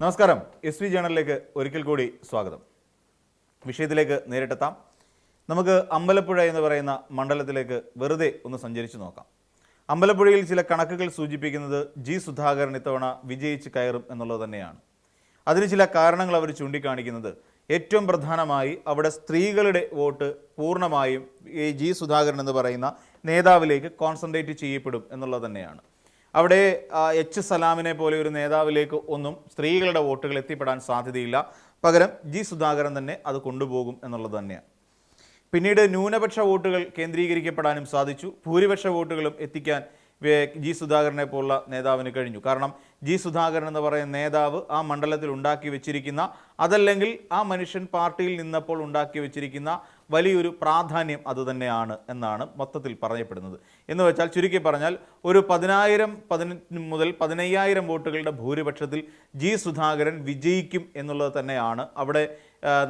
നമസ്കാരം. SV ജേണലിലേക്ക് ഒരിക്കൽ കൂടി സ്വാഗതം. വിഷയത്തിലേക്ക് നേരിട്ടെത്താം. നമുക്ക് അമ്പലപ്പുഴ എന്ന് പറയുന്ന മണ്ഡലത്തിലേക്ക് വെറുതെ ഒന്ന് സഞ്ചരിച്ചു നോക്കാം. അമ്പലപ്പുഴയിൽ ചില കണക്കുകൾ സൂചിപ്പിക്കുന്നത് ജി സുധാകരൻ ഇത്തവണ വിജയിച്ച് കയറും എന്നുള്ളത് തന്നെയാണ്. അതിന് ചില കാരണങ്ങൾ അവർ ചൂണ്ടിക്കാണിക്കുന്നത് ഏറ്റവും പ്രധാനമായി അവിടെ സ്ത്രീകളുടെ വോട്ട് പൂർണ്ണമായും ഈ ജി സുധാകരൻ എന്ന് പറയുന്ന നേതാവിലേക്ക് കോൺസെൻട്രേറ്റ് ചെയ്യപ്പെടും എന്നുള്ളത് തന്നെയാണ്. അവിടെ എച്ച് സലാമിനെ പോലെ ഒരു നേതാവിലേക്ക് ഒന്നും സ്ത്രീകളുടെ വോട്ടുകൾ എത്തിപ്പെടാൻ സാധ്യതയില്ല. പകരം ജി സുധാകരൻ തന്നെ അത് കൊണ്ടുപോകും എന്നുള്ളത് തന്നെയാണ്. പിന്നീട് ന്യൂനപക്ഷ വോട്ടുകൾ കേന്ദ്രീകരിക്കപ്പെടാനും സാധിച്ചു. ഭൂരിപക്ഷ വോട്ടുകളും എത്തിക്കാൻ ജി സുധാകരനെ പോലുള്ള നേതാവിന് കഴിഞ്ഞു. കാരണം ജി സുധാകരൻ എന്ന് പറയുന്ന നേതാവ് ആ മണ്ഡലത്തിൽ ഉണ്ടാക്കി വെച്ചിരിക്കുന്ന, അതല്ലെങ്കിൽ ആ മനുഷ്യൻ പാർട്ടിയിൽ നിന്നപ്പോൾ ഉണ്ടാക്കി വെച്ചിരിക്കുന്ന വലിയൊരു പ്രാധാന്യം അതുതന്നെയാണ് എന്നാണ് മൊത്തത്തിൽ പറയപ്പെടുന്നത്. എന്ന് വെച്ചാൽ ചുരുക്കി പറഞ്ഞാൽ ഒരു 10,000 മുതൽ 15,000 വോട്ടുകളുടെ ഭൂരിപക്ഷത്തിൽ ജി സുധാകരൻ വിജയിക്കും എന്നുള്ളത് തന്നെയാണ് അവിടെ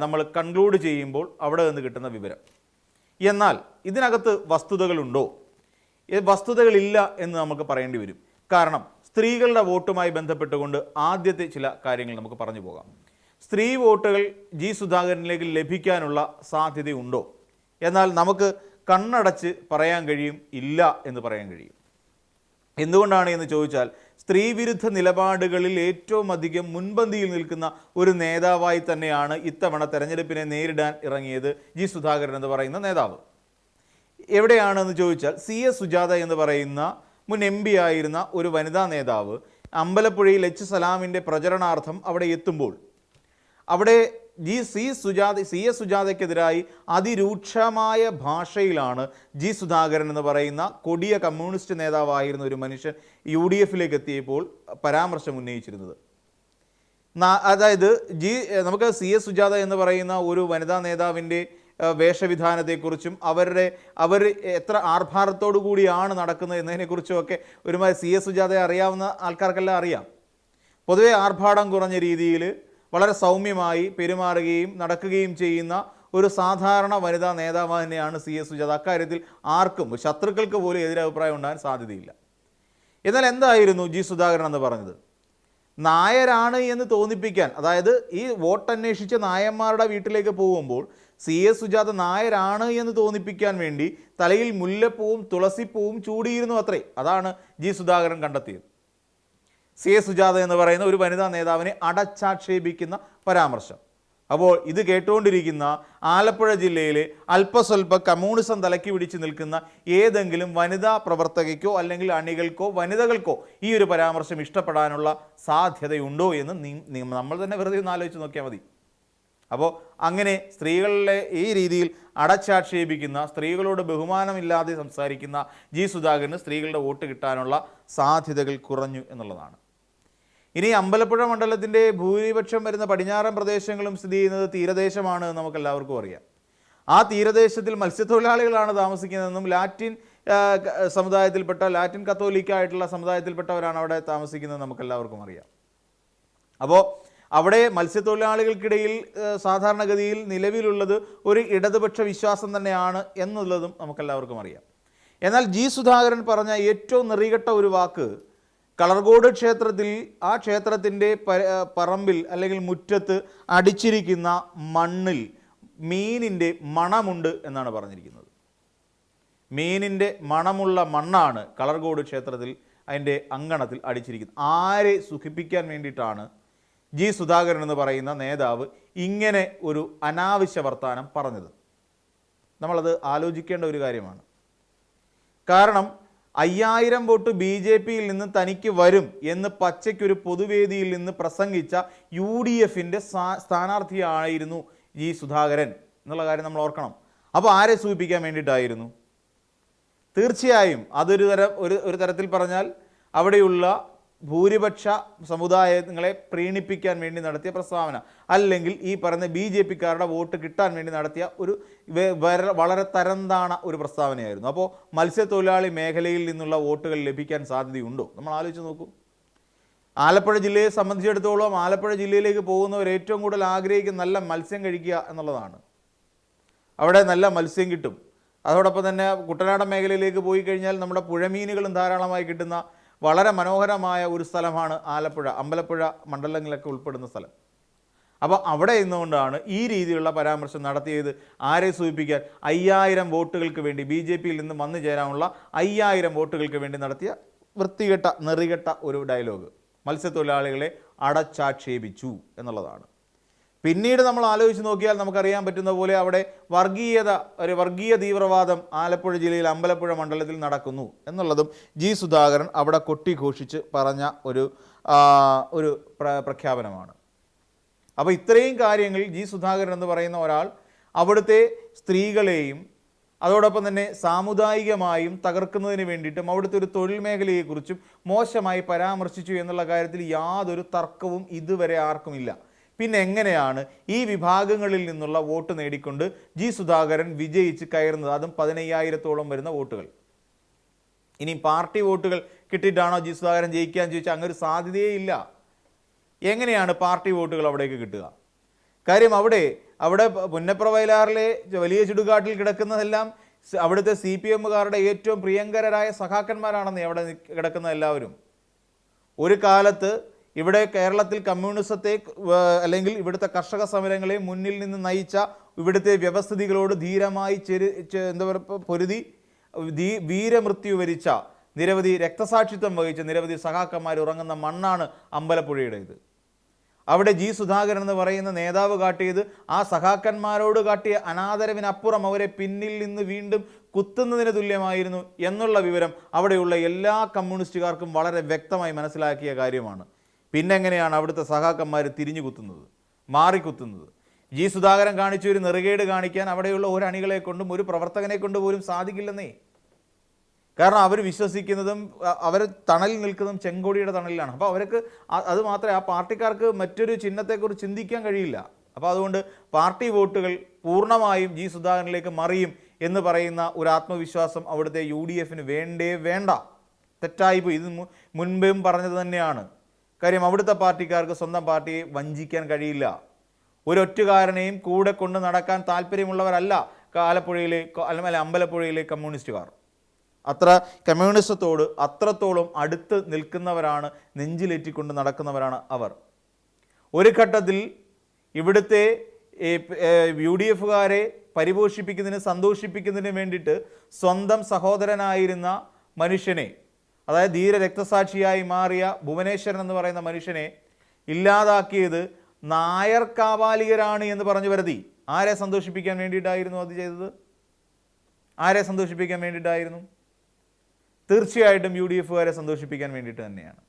നമ്മൾ കൺക്ലൂഡ് ചെയ്യുമ്പോൾ അവിടെ നിന്ന് കിട്ടുന്ന വിവരം. എന്നാൽ ഇതിനകത്ത് വസ്തുതകളുണ്ടോ? വസ്തുതകളില്ല എന്ന് നമുക്ക് പറയേണ്ടി വരും. കാരണം സ്ത്രീകളുടെ വോട്ടുമായി ബന്ധപ്പെട്ടുകൊണ്ട് ആദ്യത്തെ ചില കാര്യങ്ങൾ നമുക്ക് പറഞ്ഞു പോകാം. സ്ത്രീ വോട്ടുകൾ ജി സുധാകരനിലേക്ക് ലഭിക്കാനുള്ള സാധ്യതയുണ്ടോ? എന്നാൽ നമുക്ക് കണ്ണടച്ച് പറയാൻ കഴിയും, ഇല്ല എന്ന് പറയാൻ കഴിയും. എന്തുകൊണ്ടാണ് എന്ന് ചോദിച്ചാൽ, സ്ത്രീവിരുദ്ധ നിലപാടുകളിൽ ഏറ്റവും അധികം മുൻപന്തിയിൽ നിൽക്കുന്ന ഒരു നേതാവായി തന്നെയാണ് ഇത്തവണ തെരഞ്ഞെടുപ്പിനെ നേരിടാൻ ഇറങ്ങിയത് ജി സുധാകരൻ എന്ന് പറയുന്ന നേതാവ്. എവിടെയാണെന്ന് ചോദിച്ചാൽ, CS സുജാത എന്ന് പറയുന്ന മുൻ MP ആയിരുന്ന ഒരു വനിതാ നേതാവ് അമ്പലപ്പുഴയിൽ എച്ച് സലാമിൻ്റെ പ്രചരണാർത്ഥം അവിടെ എത്തുമ്പോൾ അവിടെ CS സുജാതയ്ക്കെതിരായി അതിരൂക്ഷമായ ഭാഷയിലാണ് ജി സുധാകരൻ എന്ന് പറയുന്ന കൊടിയ കമ്മ്യൂണിസ്റ്റ് നേതാവായിരുന്ന ഒരു മനുഷ്യൻ UDFിലേക്ക് എത്തിയപ്പോൾ പരാമർശം ഉന്നയിച്ചിരുന്നത്. അതായത് നമുക്ക് CS സുജാത എന്ന് പറയുന്ന ഒരു വനിതാ നേതാവിൻ്റെ വേഷവിധാനത്തെക്കുറിച്ചും അവർ എത്ര ആർഭാരത്തോടു കൂടിയാണ് നടക്കുന്നത് എന്നതിനെക്കുറിച്ചുമൊക്കെ ഒരുമാതിരി CS സുജാതയെ അറിയാവുന്ന ആൾക്കാർക്കെല്ലാം അറിയാം. പൊതുവെ ആർഭാടം കുറഞ്ഞ രീതിയിൽ വളരെ സൗമ്യമായി പെരുമാറുകയും നടക്കുകയും ചെയ്യുന്ന ഒരു സാധാരണ വനിതാ നേതാവ് തന്നെയാണ് CS സുജാത. അക്കാര്യത്തിൽ ആർക്കും, ശത്രുക്കൾക്ക് പോലും എതിരഭിപ്രായം ഉണ്ടാകാൻ സാധ്യതയില്ല. എന്നാൽ എന്തായിരുന്നു ജി സുധാകരൻ എന്ന് പറഞ്ഞത്? നായരാണ് എന്ന് തോന്നിപ്പിക്കാൻ, അതായത് ഈ വോട്ടന്വേഷിച്ച് നായന്മാരുടെ വീട്ടിലേക്ക് പോകുമ്പോൾ CS സുജാത നായരാണ് എന്ന് തോന്നിപ്പിക്കാൻ വേണ്ടി തലയിൽ മുല്ലപ്പൂവും തുളസിപ്പൂവും ചൂടിയിരുന്നു അത്രേ. അതാണ് ജി സുധാകരൻ കണ്ടെത്തിയത്. CS സുജാത എന്ന് പറയുന്ന ഒരു വനിതാ നേതാവിനെ അടച്ചാക്ഷേപിക്കുന്ന പരാമർശം. അപ്പോൾ ഇത് കേട്ടുകൊണ്ടിരിക്കുന്ന ആലപ്പുഴ ജില്ലയിലെ അല്പസ്വല്പ കമ്മ്യൂണിസം തലക്കി പിടിച്ച് നിൽക്കുന്ന ഏതെങ്കിലും വനിതാ പ്രവർത്തകയ്ക്കോ അല്ലെങ്കിൽ അണികൾക്കോ വനിതകൾക്കോ ഈ ഒരു പരാമർശം ഇഷ്ടപ്പെടാനുള്ള സാധ്യതയുണ്ടോ എന്ന് നമ്മൾ തന്നെ വെറുതെ ഒന്ന് ആലോചിച്ച് നോക്കിയാൽ മതി. അപ്പോൾ അങ്ങനെ സ്ത്രീകളെ ഈ രീതിയിൽ അടച്ചാക്ഷേപിക്കുന്ന, സ്ത്രീകളോട് ബഹുമാനമില്ലാതെ സംസാരിക്കുന്ന ജി സുധാകരന് സ്ത്രീകളുടെ വോട്ട് കിട്ടാനുള്ള സാധ്യതകൾ കുറഞ്ഞു എന്നുള്ളതാണ്. ഇനി അമ്പലപ്പുഴ മണ്ഡലത്തിൻ്റെ ഭൂരിപക്ഷം വരുന്ന പടിഞ്ഞാറൻ പ്രദേശങ്ങളും സ്ഥിതി ചെയ്യുന്നത് തീരദേശമാണ് എന്ന് നമുക്കെല്ലാവർക്കും അറിയാം. ആ തീരദേശത്തിൽ മത്സ്യത്തൊഴിലാളികളാണ് താമസിക്കുന്നതെന്നും ലാറ്റിൻ സമുദായത്തിൽപ്പെട്ട, ലാറ്റിൻ കത്തോലിക്ക ആയിട്ടുള്ള സമുദായത്തിൽപ്പെട്ടവരാണ് അവിടെ താമസിക്കുന്നത് നമുക്കെല്ലാവർക്കും അറിയാം. അപ്പോൾ അവിടെ മത്സ്യത്തൊഴിലാളികൾക്കിടയിൽ സാധാരണഗതിയിൽ നിലവിലുള്ളത് ഒരു ഇടതുപക്ഷ വിശ്വാസം തന്നെയാണ് എന്നുള്ളതും നമുക്കെല്ലാവർക്കും അറിയാം. എന്നാൽ ജി സുധാകരൻ പറഞ്ഞ ഏറ്റവും നെറികെട്ട ഒരു വാക്ക്, കളർകോട് ക്ഷേത്രത്തിൽ, ആ ക്ഷേത്രത്തിൻ്റെ പറമ്പിൽ അല്ലെങ്കിൽ മുറ്റത്ത് അടിച്ചിരിക്കുന്ന മണ്ണിൽ മീനിൻ്റെ മണമുണ്ട് എന്നാണ് പറഞ്ഞിരിക്കുന്നത്. മീനിൻ്റെ മണമുള്ള മണ്ണാണ് കളർകോട് ക്ഷേത്രത്തിൽ അതിൻ്റെ അങ്കണത്തിൽ അടിച്ചിരിക്കുന്നത്. ആരെ സുഖിപ്പിക്കാൻ വേണ്ടിയിട്ടാണ് ജി സുധാകരൻ എന്ന് പറയുന്ന നേതാവ് ഇങ്ങനെ ഒരു അനാവശ്യ വർത്താനം പറഞ്ഞത്? നമ്മളത് ആലോചിക്കേണ്ട ഒരു കാര്യമാണ്. കാരണം 5,000 വോട്ട് BJPയിൽ നിന്ന് തനിക്ക് വരും എന്ന് പച്ചയ്ക്കൊരു പൊതുവേദിയിൽ നിന്ന് പ്രസംഗിച്ച UDFിൻ്റെ സ്ഥാനാർത്ഥിയായിരുന്നു ജി സുധാകരൻ എന്നുള്ള കാര്യം നമ്മൾ ഓർക്കണം. അപ്പോൾ ആരെ സൂചിപ്പിക്കാൻ വേണ്ടിയിട്ടായിരുന്നു? തീർച്ചയായും ഒരു തരത്തിൽ പറഞ്ഞാൽ അവിടെയുള്ള ഭൂരിപക്ഷ സമുദായങ്ങളെ പ്രീണിപ്പിക്കാൻ വേണ്ടി നടത്തിയ പ്രസ്താവന, അല്ലെങ്കിൽ ഈ പറയുന്ന BJPക്കാരുടെ വോട്ട് കിട്ടാൻ വേണ്ടി നടത്തിയ ഒരു വളരെ തരംതാണ ഒരു പ്രസ്താവനയായിരുന്നു. അപ്പോൾ മത്സ്യത്തൊഴിലാളി മേഖലയിൽ നിന്നുള്ള വോട്ടുകൾ ലഭിക്കാൻ സാധ്യതയുണ്ടോ? നമ്മൾ ആലോചിച്ച് നോക്കൂ. ആലപ്പുഴ ജില്ലയെ സംബന്ധിച്ചിടത്തോളം ആലപ്പുഴ ജില്ലയിലേക്ക് പോകുന്നവർ ഏറ്റവും കൂടുതൽ ആഗ്രഹിക്കുന്ന നല്ല മത്സ്യം കഴിക്കുക എന്നുള്ളതാണ്. അവിടെ നല്ല മത്സ്യം കിട്ടും. അതോടൊപ്പം തന്നെ കുട്ടനാടൻ മേഖലയിലേക്ക് പോയി കഴിഞ്ഞാൽ നമ്മുടെ പുഴമീനുകളും ധാരാളമായി കിട്ടുന്ന വളരെ മനോഹരമായ ഒരു സ്ഥലമാണ് ആലപ്പുഴ, അമ്പലപ്പുഴ മണ്ഡലങ്ങളിലൊക്കെ ഉൾപ്പെടുന്ന സ്ഥലം. അപ്പോൾ അവിടെ നിന്നുകൊണ്ടാണ് ഈ രീതിയിലുള്ള പരാമർശം നടത്തിയത്. ആരെ സൂചിപ്പിക്കാൻ? 5000 വോട്ടുകൾക്ക് വേണ്ടി, BJP യിൽ നിന്ന് വന്നു ചേരാനുള്ള 5000 വോട്ടുകൾക്ക് വേണ്ടി നടത്തിയ വൃത്തികെട്ട നെറികെട്ട ഒരു ഡയലോഗ്. മത്സ്യത്തൊഴിലാളികളെ അടച്ചാക്ഷേപിച്ചു എന്നുള്ളതാണ്. പിന്നീട് നമ്മൾ ആലോചിച്ച് നോക്കിയാൽ നമുക്കറിയാൻ പറ്റുന്ന പോലെ അവിടെ വർഗീയ തീവ്രവാദം ആലപ്പുഴ ജില്ലയിൽ അമ്പലപ്പുഴ മണ്ഡലത്തിൽ നടക്കുന്നു എന്നുള്ളതും ജി സുധാകരൻ അവിടെ കൊട്ടിഘോഷിച്ച് പറഞ്ഞ ഒരു പ്രഖ്യാപനമാണ്. അപ്പോൾ ഇത്രയും കാര്യങ്ങൾ ജി സുധാകരൻ എന്ന് പറയുന്ന ഒരാൾ അവിടുത്തെ സ്ത്രീകളെയും അതോടൊപ്പം തന്നെ സാമുദായികമായും തകർക്കുന്നതിന് വേണ്ടിയിട്ടും അവിടുത്തെ ഒരു തൊഴിൽ മേഖലയെക്കുറിച്ചും മോശമായി പരാമർശിച്ചു എന്നുള്ള കാര്യത്തിൽ യാതൊരു തർക്കവും ഇതുവരെ ആർക്കുമില്ല. പിന്നെ എങ്ങനെയാണ് ഈ വിഭാഗങ്ങളിൽ നിന്നുള്ള വോട്ട് നേടിക്കൊണ്ട് ജി സുധാകരൻ വിജയിച്ച് കയറുന്നത്? അതും 15000-ഓളം വരുന്ന വോട്ടുകൾ. ഇനി പാർട്ടി വോട്ടുകൾ കിട്ടിയിട്ടാണോ ജി സുധാകരൻ ജയിക്കാൻ ചോദിച്ചാൽ അങ്ങനെ ഒരു സാധ്യതയേ ഇല്ല. എങ്ങനെയാണ് പാർട്ടി വോട്ടുകൾ അവിടേക്ക് കിട്ടുക? കാര്യം അവിടെ പുന്നപ്ര വയലാറിലെ വലിയ ചുടുകാട്ടിൽ കിടക്കുന്നതെല്ലാം അവിടുത്തെ CPM-കാരുടെ ഏറ്റവും പ്രിയങ്കരായ സഖാക്കന്മാരാണെന്ന് അവിടെ കിടക്കുന്ന എല്ലാവരും. ഒരു കാലത്ത് ഇവിടെ കേരളത്തിൽ കമ്മ്യൂണിസത്തെ അല്ലെങ്കിൽ ഇവിടുത്തെ കർഷക സമരങ്ങളെ മുന്നിൽ നിന്ന് നയിച്ച ഇവിടുത്തെ വ്യവസ്ഥിതികളോട് ധീരമായി പൊരുതി വീരമൃത്യു വരിച്ച നിരവധി രക്തസാക്ഷിത്വം വഹിച്ച നിരവധി സഖാക്കന്മാർ ഉറങ്ങുന്ന മണ്ണാണ് അമ്പലപ്പുഴയുടേത്. അവിടെ ജി സുധാകരൻ എന്ന് പറയുന്ന നേതാവ് കാട്ടിയത് ആ സഖാക്കന്മാരോട് കാട്ടിയ അനാദരവിനപ്പുറം അവരെ പിന്നിൽ നിന്ന് വീണ്ടും കുത്തുന്നതിന് തുല്യമായിരുന്നു എന്നുള്ള വിവരം അവിടെയുള്ള എല്ലാ കമ്മ്യൂണിസ്റ്റുകാർക്കും വളരെ വ്യക്തമായി മനസ്സിലാക്കിയ കാര്യമാണ്. പിന്നെങ്ങനെയാണ് അവിടുത്തെ സഖാക്കന്മാർ തിരിഞ്ഞു കുത്തുന്നത്, മാറിക്കുത്തുന്നത്? ജി സുധാകരൻ കാണിച്ച ഒരു നെറുകേട് കാണിക്കാൻ അവിടെയുള്ള ഒരു അണികളെ കൊണ്ടും ഒരു പ്രവർത്തകനെ കൊണ്ട് പോലും സാധിക്കില്ലെന്നേ. കാരണം അവർ വിശ്വസിക്കുന്നതും അവർ തണലിൽ നിൽക്കുന്നതും ചെങ്കോടിയുടെ തണലിലാണ്. അപ്പോൾ അവർക്ക് അത് മാത്രമേ, ആ പാർട്ടിക്കാർക്ക് മറ്റൊരു ചിഹ്നത്തെക്കുറിച്ച് ചിന്തിക്കാൻ കഴിയില്ല. അപ്പോൾ അതുകൊണ്ട് പാർട്ടി വോട്ടുകൾ പൂർണ്ണമായും ജി സുധാകരനിലേക്ക് മറിയും എന്ന് പറയുന്ന ഒരു ആത്മവിശ്വാസം അവിടുത്തെ UDF-ന് വേണ്ട. തെറ്റായിപ്പോയി. ഇത് മുൻപേയും പറഞ്ഞത് തന്നെയാണ്. കാര്യം അവിടുത്തെ പാർട്ടിക്കാർക്ക് സ്വന്തം പാർട്ടിയെ വഞ്ചിക്കാൻ കഴിയില്ല. ഒരൊറ്റുകാരനെയും കൂടെ കൊണ്ട് നടക്കാൻ താല്പര്യമുള്ളവരല്ല ആലപ്പുഴയിലെ അല്ലെങ്കിൽ അമ്പലപ്പുഴയിലെ കമ്മ്യൂണിസ്റ്റുകാർ. കമ്മ്യൂണിസത്തോട് അത്രത്തോളം അടുത്ത് നിൽക്കുന്നവരാണ്, നെഞ്ചിലേറ്റിക്കൊണ്ട് നടക്കുന്നവരാണ് അവർ. ഒരു ഘട്ടത്തിൽ ഇവിടുത്തെ UDF-കാരെ പരിപോഷിപ്പിക്കുന്നതിന് സന്തോഷിപ്പിക്കുന്നതിന് വേണ്ടിയിട്ട് സ്വന്തം സഹോദരനായിരുന്ന മനുഷ്യനെ, അതായത് ധീര രക്തസാക്ഷിയായി മാറിയ ഭുവനേശ്വരൻ എന്ന് പറയുന്ന മനുഷ്യനെ ഇല്ലാതാക്കിയത് നായർ കാപാലികരാണ് എന്ന് പറഞ്ഞു വരുത്തി. ആരെ സന്തോഷിപ്പിക്കാൻ വേണ്ടിയിട്ടായിരുന്നു അത് ചെയ്തത്? ആരെ സന്തോഷിപ്പിക്കാൻ വേണ്ടിയിട്ടായിരുന്നു? തീർച്ചയായിട്ടും UDF-കാരെ സന്തോഷിപ്പിക്കാൻ വേണ്ടിയിട്ട് തന്നെയാണ്.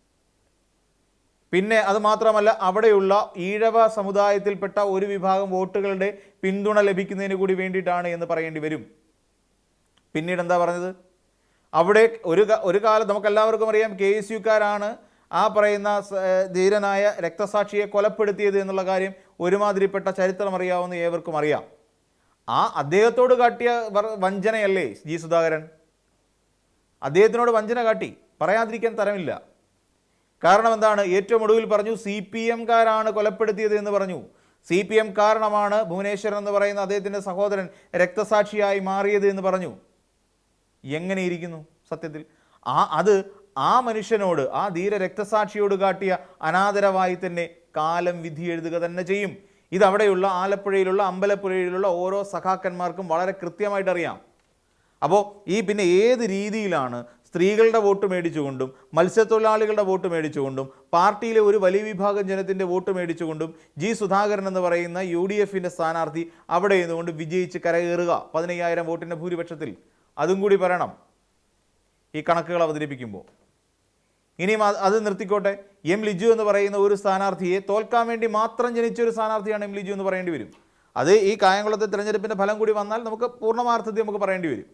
പിന്നെ അത് മാത്രമല്ല, അവിടെയുള്ള ഈഴവ സമുദായത്തിൽപ്പെട്ട ഒരു വിഭാഗം വോട്ടുകളുടെ പിന്തുണ ലഭിക്കുന്നതിന് കൂടി വേണ്ടിയിട്ടാണ് എന്ന് പറയേണ്ടി വരും. പിന്നീട് എന്താ പറഞ്ഞത്? അവിടെ ഒരു കാലം നമുക്കെല്ലാവർക്കും അറിയാം, KSU-കാരാണ് ആ പറയുന്ന ധീരനായ രക്തസാക്ഷിയെ കൊലപ്പെടുത്തിയത് എന്നുള്ള കാര്യം ഒരുമാതിരിപ്പെട്ട ചരിത്രം അറിയാവുന്ന ഏവർക്കും അറിയാം. അദ്ദേഹത്തോട് കാട്ടിയ വഞ്ചനയല്ലേ ജി സുധാകരൻ? അദ്ദേഹത്തിനോട് വഞ്ചന കാട്ടി, പറയാതിരിക്കാൻ തരമില്ല. കാരണം എന്താണ്? ഏറ്റവും ഒടുവിൽ പറഞ്ഞു CPM-കാരാണ് കൊലപ്പെടുത്തിയത് എന്ന് പറഞ്ഞു. CPM കാരണമാണ് ഭുവനേശ്വരൻ എന്ന് പറയുന്ന അദ്ദേഹത്തിൻ്റെ സഹോദരൻ രക്തസാക്ഷിയായി മാറിയത് എന്ന് പറഞ്ഞു. എങ്ങനെ ഇരിക്കുന്നു സത്യത്തിൽ? ആ മനുഷ്യനോട്, ആ ധീര രക്തസാക്ഷിയോട് കാട്ടിയ അനാദരവായി തന്നെ കാലം വിധി എഴുതുക തന്നെ ചെയ്യും. ഇതവിടെയുള്ള ആലപ്പുഴയിലുള്ള അമ്പലപ്പുഴയിലുള്ള ഓരോ സഖാക്കന്മാർക്കും വളരെ കൃത്യമായിട്ട് അറിയാം. അപ്പോൾ പിന്നെ ഏത് രീതിയിലാണ് സ്ത്രീകളുടെ വോട്ട് മേടിച്ചുകൊണ്ടും മത്സ്യത്തൊഴിലാളികളുടെ വോട്ട് മേടിച്ചുകൊണ്ടും പാർട്ടിയിലെ ഒരു വലിയ വിഭാഗം ജനത്തിൻ്റെ വോട്ട് മേടിച്ചുകൊണ്ടും ജി സുധാകരൻ എന്ന് പറയുന്ന UDF-ന്റെ സ്ഥാനാർത്ഥി അവിടെ നിന്നുകൊണ്ട് വിജയിച്ച് കരകയറുക 15000 വോട്ടിൻ്റെ ഭൂരിപക്ഷത്തിൽ? അതും കൂടി പറയണം ഈ കണക്കുകൾ അവതരിപ്പിക്കുമ്പോൾ. ഇനിയും അത് നിർത്തിക്കോട്ടെ, ലിജു എന്ന് പറയുന്ന ഒരു സ്ഥാനാർത്ഥിയെ തോൽക്കാൻ വേണ്ടി മാത്രം ജനിച്ച ഒരു സ്ഥാനാർത്ഥിയാണ് ലിജു എന്ന് പറയേണ്ടി വരും. അത് ഈ കായംകുളത്തെ തിരഞ്ഞെടുപ്പിൻ്റെ ഫലം കൂടി വന്നാൽ നമുക്ക് പൂർണ്ണമാർത്ഥത്തിൽ നമുക്ക് പറയേണ്ടി വരും.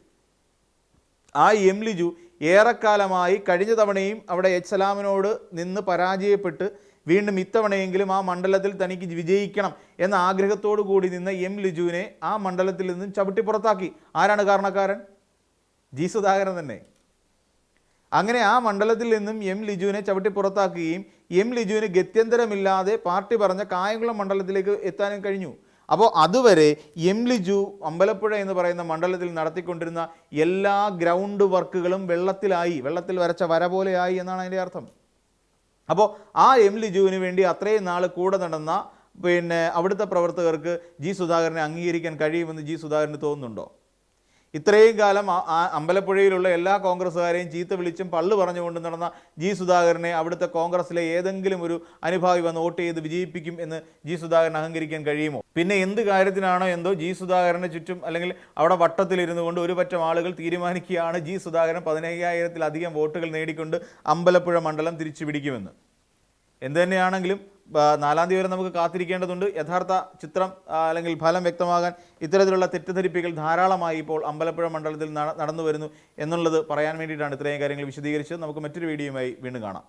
ആ ലിജു ഏറെക്കാലമായി കഴിഞ്ഞ തവണയും അവിടെ സലാമിനോട് നിന്ന് പരാജയപ്പെട്ട് വീണ്ടും ഇത്തവണയെങ്കിലും ആ മണ്ഡലത്തിൽ തനിക്ക് വിജയിക്കണം എന്ന ആഗ്രഹത്തോടു കൂടി നിന്ന ലിജുവിനെ ആ മണ്ഡലത്തിൽ നിന്നും ചവിട്ടി പുറത്താക്കി. ആരാണ് കാരണക്കാരൻ? ജി സുധാകരൻ തന്നെ. അങ്ങനെ ആ മണ്ഡലത്തിൽ നിന്നും ലിജുവിനെ ചവിട്ടി പുറത്താക്കുകയും ലിജുവിന് ഗത്യന്തരമില്ലാതെ പാർട്ടി പറഞ്ഞ കായംകുളം മണ്ഡലത്തിലേക്ക് എത്താനും കഴിഞ്ഞു. അപ്പോൾ അതുവരെ എം ലിജു അമ്പലപ്പുഴ എന്ന് പറയുന്ന മണ്ഡലത്തിൽ നടത്തിക്കൊണ്ടിരുന്ന എല്ലാ ഗ്രൗണ്ട് വർക്കുകളും വെള്ളത്തിൽ വരച്ച വര പോലെയായി എന്നാണ് അതിൻ്റെ അർത്ഥം. അപ്പോൾ ആ എം ലിജുവിന് വേണ്ടി അത്രയും നാൾ കൂടെ നടന്ന അവിടുത്തെ പ്രവർത്തകർക്ക് ജി സുധാകരനെ അംഗീകരിക്കാൻ കഴിയുമെന്ന് ജി സുധാകരന് തോന്നുന്നുണ്ടോ? ഇത്രയും കാലം അമ്പലപ്പുഴയിലുള്ള എല്ലാ കോൺഗ്രസ്സുകാരെയും ചീത്ത വിളിച്ചും പള്ളു പറഞ്ഞുകൊണ്ട് നടന്ന ജി സുധാകരനെ അവിടുത്തെ കോൺഗ്രസ്സിലെ ഏതെങ്കിലും ഒരു അനുഭാവി വന്ന് വോട്ട് ചെയ്ത് വിജയിപ്പിക്കും എന്ന് ജി സുധാകരൻ അഹങ്കരിക്കാൻ കഴിയുമോ? പിന്നെ എന്ത് കാര്യത്തിനാണോ എന്തോ ജി സുധാകരന് ചുറ്റും അല്ലെങ്കിൽ അവിടെ വട്ടത്തിലിരുന്നു കൊണ്ട് ഒരു പറ്റം ആളുകൾ തീരുമാനിക്കുകയാണ് ജി സുധാകരൻ 15,000-ലധികം വോട്ടുകൾ നേടിക്കൊണ്ട് അമ്പലപ്പുഴ മണ്ഡലം തിരിച്ചു പിടിക്കുമെന്ന്. എന്ത് തന്നെയാണെങ്കിലും 4-ാം തീയതി വരെ നമുക്ക് കാത്തിരിക്കേണ്ടതുണ്ട്. യഥാർത്ഥ ചിത്രം അല്ലെങ്കിൽ ഫലം വ്യക്തമാകാൻ ഇത്തരത്തിലുള്ള തെറ്റിദ്ധരിപ്പിക്കൽ ധാരാളമായി ഇപ്പോൾ അമ്പലപ്പുഴ മണ്ഡലത്തിൽ നടന്നു വരുന്നു എന്നുള്ളത് പറയാൻ വേണ്ടിയിട്ടാണ് ഇത്രയും കാര്യങ്ങൾ വിശദീകരിച്ചത്. നമുക്ക് മറ്റൊരു വീഡിയോയുമായി വീണ്ടും കാണാം.